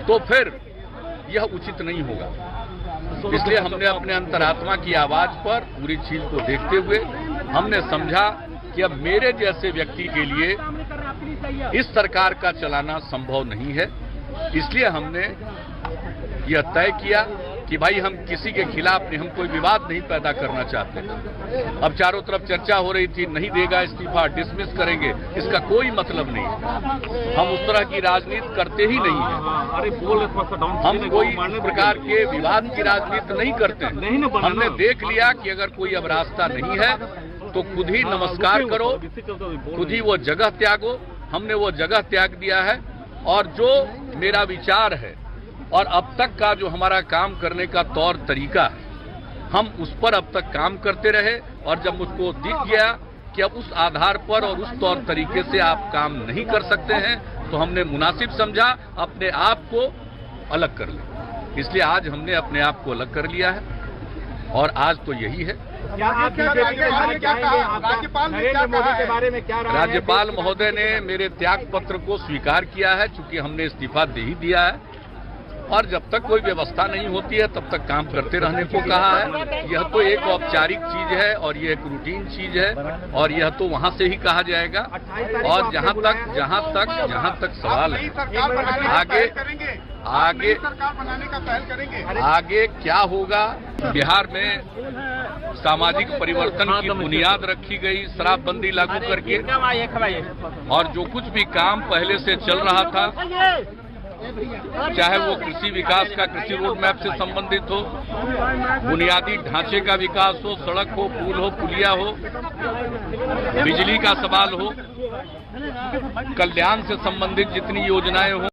तो फिर यह उचित नहीं होगा। इसलिए हमने अपने अंतरात्मा की आवाज पर पूरी चीज को देखते हुए हमने समझा कि अब मेरे जैसे व्यक्ति के लिए इस सरकार का चलाना संभव नहीं है। इसलिए हमने यह तय किया कि भाई हम किसी के खिलाफ नहीं, हम कोई विवाद नहीं पैदा करना चाहते। अब चारों तरफ चर्चा हो रही थी, नहीं देगा इस्तीफा, डिसमिस करेंगे, इसका कोई मतलब नहीं है। हम उस तरह की राजनीति करते ही नहीं है। हम कोई इस प्रकार के विवाद की राजनीति नहीं करते हैं। हमने देख लिया कि अगर कोई अब रास्ता नहीं है तो खुद ही नमस्कार करो, खुद ही वो जगह त्यागो। हमने वो जगह त्याग दिया है और जो मेरा विचार है और अब तक का जो हमारा काम करने का तौर तरीका है, हम उस पर अब तक काम करते रहे। और जब मुझको दिख गया कि अब उस आधार पर और उस तौर तरीके से आप काम नहीं कर सकते हैं, तो हमने मुनासिब समझा अपने आप को अलग कर लिया। इसलिए आज हमने अपने आप को अलग कर लिया है और आज तो यही है। राज्यपाल महोदय ने मेरे त्याग पत्र को स्वीकार किया है, चूंकि हमने इस्तीफा दे ही दिया है और जब तक कोई व्यवस्था नहीं होती है तब तक काम करते रहने को कहा है। यह तो एक औपचारिक चीज है और यह एक रूटीन चीज है और यह तो वहां से ही कहा जाएगा। और जहां तक सवाल है आगे क्या होगा। बिहार में सामाजिक परिवर्तन की बुनियाद रखी गई शराबबंदी लागू करके, और जो कुछ भी काम पहले से चल रहा था, चाहे वो कृषि विकास का कृषि रोड मैप से संबंधित हो, बुनियादी ढांचे का विकास हो, सड़क हो, पुल हो, पुलिया हो, बिजली का सवाल हो, कल्याण से संबंधित जितनी योजनाएं हो,